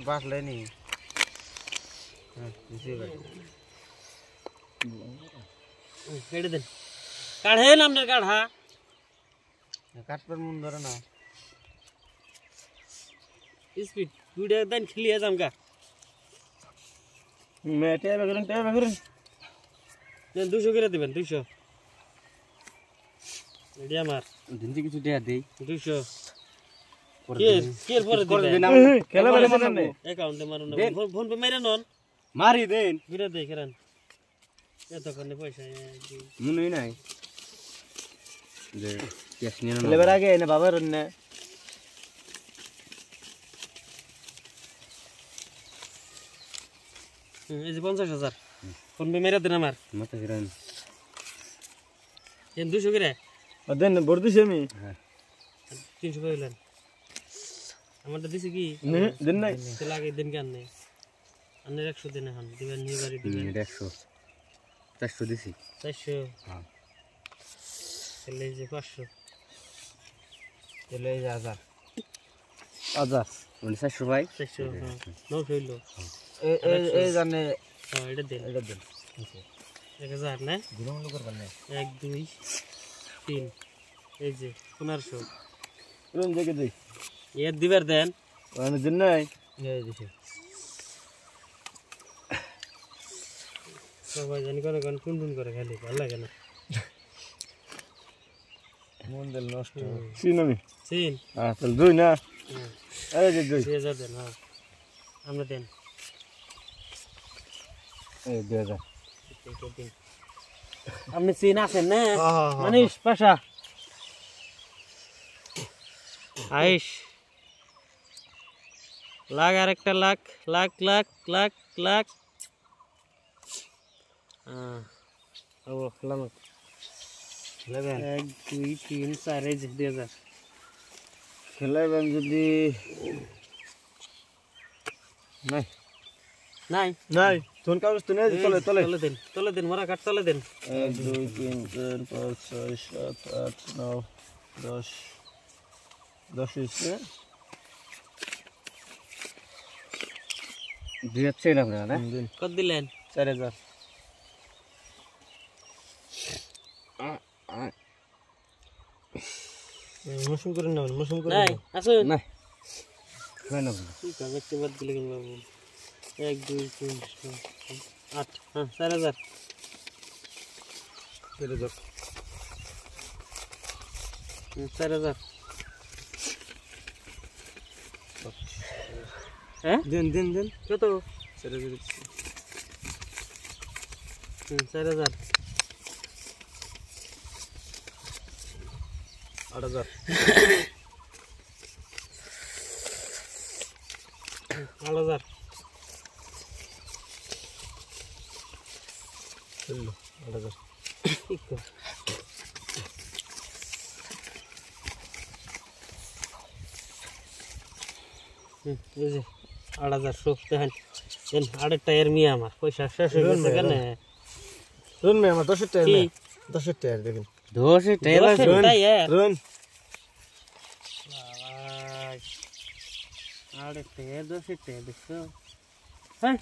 बात लेनी इसी भाई केड़े दिन काढ़े नाम ने काढ़ा काट पर मुंह धरो ना स्पीड वीडियो दिन खिलिया हमका मैं टे बगरन देन 200 করে দিবেন 200 রেডি আমার দিনটি কিছু দেয়া দেই 200 কে পরে দিবেন খেলা বলে মনে অ্যাকাউন্টে মারুন ফোন পে মাইরা নন মারি দেন বিরা দেই করেন এত কোনে পয়সা মনেই নাই যে ক্যাশ নিয়ে না খেলাবার আগে না বাবার না এই যে 50000 ফোন পে মেরা দেন আমার মাথা গরান এন 200 করে দেন বড় দিছি আমি হ্যাঁ 300 কইলেন আমারটা দিছি কি দেন নাই তো লাগে দেন কেন নেই আনে 100 দেন এখন দিবেন নিয়ে বাড়ি দিবেন 100 400 দিছি 400 হ্যাঁ তাহলে যে 500 তাহলে এই 1000 মানে 400 ভাই 400 হ্যাঁ নাও হইলো এই জানে হ্যাঁ এটা দেন 1000 না গুণ করবেন না 1 2 3 এই যে 1500 কোন জায়গা দেই এর দিবার দেন মানে দিন নাই এই দিছি সবাই জানি কোন টুন করে খালি ভালো লাগে না মন দিল নষ্ট সিন আমি সিন হ্যাঁ তাহলে দুই না এই যে দুই 2000 দেন হ্যাঁ আমরা দেন এই 2000 আপনি সিন আছেন না মানিস পাশা আইস লাখ আর একটা লাখ লাখ লাখ লাখ লাখ হ্যাঁ ও খেলাম 1 2 3 4 এই যে 2000 খেলাবেন যদি নাই নাই নাই তোন কাগজ তো নেই তলে দেন মোরা কাট তলে দেন 1 2 3 4 5 6 7 8 9 10 10 হইছে দিয়েছে না আপনারা না কত দিলেন 4000 মৌসুম করে না মৌসুম করে নাই আসুন না হয় না ঠিক আছে একটু বাদ দিলে কেন বাবু 1 2 3 8 হ্যাঁ 4000 4000 হ্যাঁ দিন কত 4000 8000 8000 চলো 8000 ঠিক তো এই যে 8000 সব দেখেন দেন আরেকটা এর মিয়া আমার পয়সা শেষ হয়ে গেছে কেন রুন মে আমার 10 টাকা 10 টাকা দেখেন 10 টাকা রুন আরে 10 টাকা দেখছো হ্যাঁ